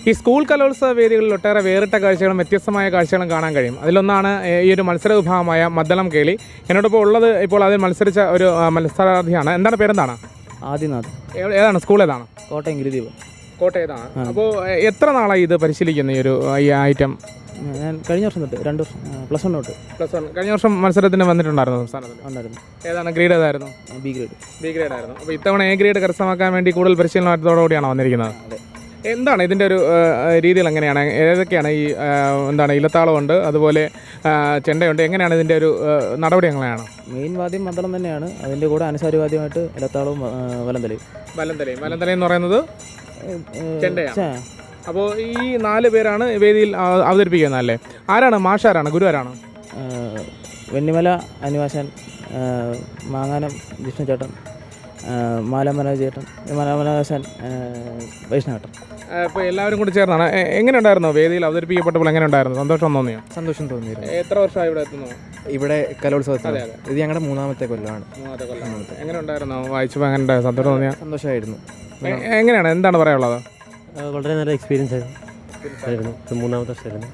ഈ സ്കൂൾ കലോത്സവ വേദികളിൽ ഒട്ടേറെ വേറിട്ട കാഴ്ചകളും വ്യത്യസ്തമായ കാഴ്ചകളും കാണാൻ കഴിയും. അതിലൊന്നാണ് ഈ ഒരു മത്സര വിഭാഗമായ മദ്ദളം കേളി. എന്നോടൊപ്പം ഉള്ളത് ഇപ്പോൾ അതിൽ മത്സരിച്ച ഒരു മത്സരാർത്ഥിയാണ്. എന്താണ് പേരെന്താണ്? ആദിനാഥ്. ഏതാണ് സ്കൂൾ? ഏതാണ്? കോട്ടയം ഗിരിദീപ്. കോട്ടയത്താണ്. അപ്പോൾ എത്ര നാളായി ഇത് പരിശീലിക്കുന്നു ഈ ഐറ്റം? ഞാൻ കഴിഞ്ഞ വർഷം തൊട്ട് 2 വർഷം +1 തൊട്ട്. +1 കഴിഞ്ഞ വർഷം മത്സരത്തിന് വന്നിട്ടുണ്ടായിരുന്നു സംസ്ഥാനത്തിൽ? ഉണ്ടായിരുന്നു. ഏതാണ് ഗ്രേഡ്? ഏതായിരുന്നു? B grade. ബി ഗ്രേഡ് ആയിരുന്നു. അപ്പോൾ ഇത്തവണ എ ഗ്രേഡ് കരസ്ഥമാക്കാൻ വേണ്ടി കൂടുതൽ പരിശീലനത്തോടുകൂടിയാണ് വന്നിരിക്കുന്നത്. അതെ. എന്താണ് ഇതിൻ്റെ ഒരു രീതികൾ? എങ്ങനെയാണ്, ഏതൊക്കെയാണ് ഈ ഇലത്താളമുണ്ട്, അതുപോലെ ചെണ്ടയുണ്ട്, എങ്ങനെയാണ് ഇതിൻ്റെ ഒരു നടപടി? എങ്ങനെയാണ്? മെയിൻ വാദ്യം മദ്ദളം തന്നെയാണ്. അതിൻ്റെ കൂടെ അനുസാരിവാദ്യമായിട്ട് ഇലത്താളവും വലന്തലയും. വലന്തലയും എന്ന് പറയുന്നത് ചെണ്ടയാണ്. അപ്പോൾ ഈ 4 പേരാണ് വേദിയിൽ അവതരിപ്പിക്കുന്നത് അല്ലേ? ആരാണ് മാഷാരാണ്? ഗുരു ആരാണ്? വെണ്ണിമല അനിവാശൻ, മാങ്ങാനം ജിഷ്ണു ചേട്ടൻ, മാലമന ചേട്ടൻ, മാലമനാശൻ, വൈഷ്ണവേട്ടൻ. ഇപ്പോൾ എല്ലാവരും കൂടി ചേർന്നാണ്. എങ്ങനെ ഉണ്ടായിരുന്നു വേദിയിൽ അവതരിപ്പിക്കപ്പെട്ടപ്പോൾ? എങ്ങനെ ഉണ്ടായിരുന്നു? സന്തോഷം തോന്നിയോ? സന്തോഷം തോന്നിയിരുന്നു. എത്ര വർഷമായി ഇവിടെ എത്തുന്നു? ഇവിടെ കലോത്സവത്തിൽ ഇത് ഞങ്ങളുടെ 3ാമത്തെ കൊല്ലമാണ്. എങ്ങനെ ഉണ്ടായിരുന്നു? വായിച്ചപ്പോൾ എങ്ങനെ ഉണ്ടായിരുന്നു? സന്തോഷം തോന്നിയോ? സന്തോഷമായിരുന്നു. എങ്ങനെയാണ്, എന്താണ് പറയാനുള്ളത്? വളരെ നല്ല എക്സ്പീരിയൻസ് ആയിരുന്നു. 3ാമത്തെ വർഷമായിരുന്നു.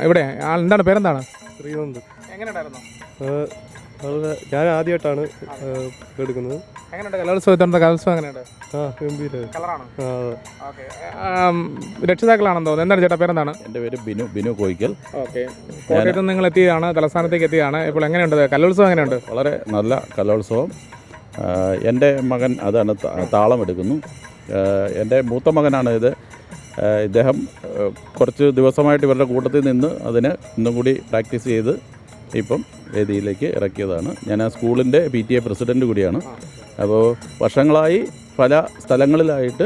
ഇവിടെ എന്താണ് പേരെന്താണ്? ശ്രീനന്ദ്. എങ്ങനെ ഉണ്ടായിരുന്നു? ഞാൻ ആദ്യമായിട്ടാണ് എടുക്കുന്നത്. എങ്ങനെയുണ്ട് കലോത്സവത്തിൻ്റെ? കലോത്സവം എങ്ങനെയുണ്ട്? കളറാണ്. രക്ഷിതാക്കളാണെന്ന് തോന്നുന്നു. എന്താണ് ചേട്ടാ പേരെന്താണ്? എൻ്റെ പേര് ബിനു കോയിക്കൽ. ഓക്കെ. കോട്ടയത്ത് നിന്ന് നിങ്ങൾ എത്തിയതാണ്, തലസ്ഥാനത്തേക്ക് എത്തിയതാണ്. ഇപ്പോൾ എങ്ങനെയുണ്ട് കലോത്സവം? എങ്ങനെയുണ്ട്? വളരെ നല്ല കലോത്സവം. എൻ്റെ മകൻ അതാണ് താളം എടുക്കുന്നു. എൻ്റെ മൂത്ത മകനാണ് ഇത്. ഇദ്ദേഹം കുറച്ച് ദിവസമായിട്ട് ഇവരുടെ കൂട്ടത്തിൽ നിന്ന് അതിന് ഇന്നും കൂടി പ്രാക്ടീസ് ചെയ്ത് ഇപ്പം വേദിയിലേക്ക് ഇറക്കിയതാണ്. ഞാൻ ആ സ്കൂളിൻ്റെ PTA പ്രസിഡൻ്റ് കൂടിയാണ്. അപ്പോൾ വർഷങ്ങളായി പല സ്ഥലങ്ങളിലായിട്ട്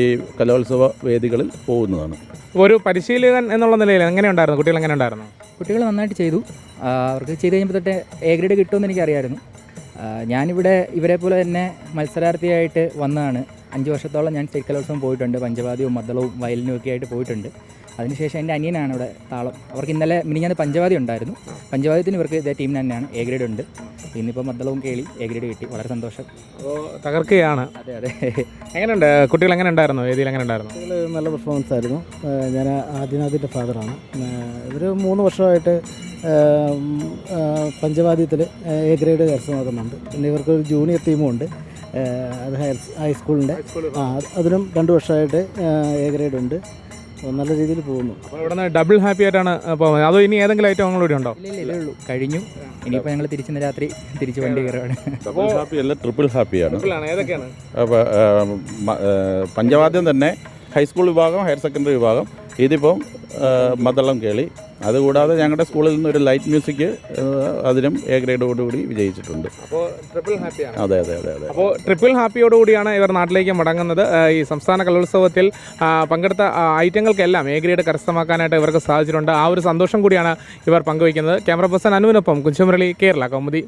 ഈ കലോത്സവ വേദികളിൽ പോകുന്നതാണ്. ഒരു പരിശീലകൻ എന്നുള്ള നിലയിൽ എങ്ങനെയുണ്ടായിരുന്നു? കുട്ടികൾ എങ്ങനെ ഉണ്ടായിരുന്നു? കുട്ടികൾ നന്നായിട്ട് ചെയ്തു. അവർക്ക് ചെയ്ത് കഴിയുമ്പോൾ തൊട്ട് A ഗ്രേഡ് കിട്ടുമെന്ന് എനിക്കറിയായിരുന്നു. ഞാനിവിടെ ഇവരെ പോലെ തന്നെ മത്സരാർത്ഥിയായിട്ട് വന്നതാണ്. 5 വർഷത്തോളം ഞാൻ സ്റ്റേറ്റ് കലോത്സവം പോയിട്ടുണ്ട്. പഞ്ചവാദ്യവും മദ്ദളവും വയലിനും ഒക്കെ ആയിട്ട് പോയിട്ടുണ്ട്. അതിനുശേഷം എൻ്റെ അനിയനാണ് ഇവിടെ താളം. അവർക്ക് ഇന്നലെ മിനിഞ്ഞാന്ന് പഞ്ചവാദ്യം ഉണ്ടായിരുന്നു. പഞ്ചവാദ്യത്തിന് ഇവർക്ക് ഇതേ ടീമിന് തന്നെയാണ് A ഗ്രേഡ് ഉണ്ട്. ഇന്നിപ്പോൾ മദ്ദളവും കേളി A ഗ്രേഡ് കിട്ടി. വളരെ സന്തോഷം. അപ്പോൾ തകർക്കുകയാണ്. അതെ. എങ്ങനെയുണ്ട് കുട്ടികൾ? എങ്ങനെ ഉണ്ടായിരുന്നു വേദിയിൽ? എങ്ങനെ ഉണ്ടായിരുന്നു? നല്ല പെർഫോമൻസ് ആയിരുന്നു. ഞാൻ ആദിനാഥിൻ്റെ ഫാദറാണ്. ഇവർ 3 വർഷമായിട്ട് പഞ്ചവാദ്യത്തിൽ A ഗ്രേഡ് കരസ്ഥമാക്കുന്നുണ്ട്. പിന്നെ ഇവർക്കൊരു ജൂനിയർ ടീമും ഉണ്ട്. അത് ഹൈസ്കൂളിൻ്റെ അതിനും 2 വർഷമായിട്ട് A ഗ്രേഡ് ഉണ്ട്. നല്ല രീതിയിൽ പോകുന്നു. അപ്പോൾ ഇവിടെ നിന്ന് ഡബിൾ ഹാപ്പി ആയിട്ടാണ് പോകുന്നത്. അതോ ഇനി ഏതെങ്കിലും ഐറ്റം കൂടി ഉണ്ടോ? ഇല്ല ഉള്ളൂ, കഴിഞ്ഞു. ഇനിയിപ്പോൾ ഞങ്ങൾ തിരിച്ച് രാത്രി തിരിച്ച് വണ്ടി കയറുകയാണ്. ഡബിൾ ഹാപ്പി അല്ല, ട്രിപ്പിൾ ഹാപ്പിയാണ്. ഏതൊക്കെയാണ്? പഞ്ചവാദ്യം തന്നെ ഹൈസ്കൂൾ വിഭാഗം, ഹയർ സെക്കൻഡറി വിഭാഗം. ഇതിപ്പം മദ്ദളം കേളി. അതുകൂടാതെ ഞങ്ങളുടെ സ്കൂളിൽ നിന്ന് ഒരു ലൈറ്റ് മ്യൂസിക് അതിനും A ഗ്രേഡോടുകൂടി വിജയിച്ചിട്ടുണ്ട്. അപ്പോൾ ട്രിപ്പിൾ ഹാപ്പിയാണ്. അതെ. അപ്പോൾ ട്രിപ്പിൾ ഹാപ്പിയോടുകൂടിയാണ് ഇവർ നാട്ടിലേക്ക് മടങ്ങുന്നത്. ഈ സംസ്ഥാന കലോത്സവത്തിൽ പങ്കെടുത്ത ഐറ്റങ്ങൾക്കെല്ലാം A ഗ്രേഡ് കരസ്ഥമാക്കാനായിട്ട് ഇവർക്ക് സാധിച്ചിട്ടുണ്ട്. ആ ഒരു സന്തോഷം കൂടിയാണ് ഇവർ പങ്കുവയ്ക്കുന്നത്. ക്യാമറ പേഴ്സൺ അനുവിനൊപ്പം കുഞ്ചുമുരളി, കേരള കൗമുദി.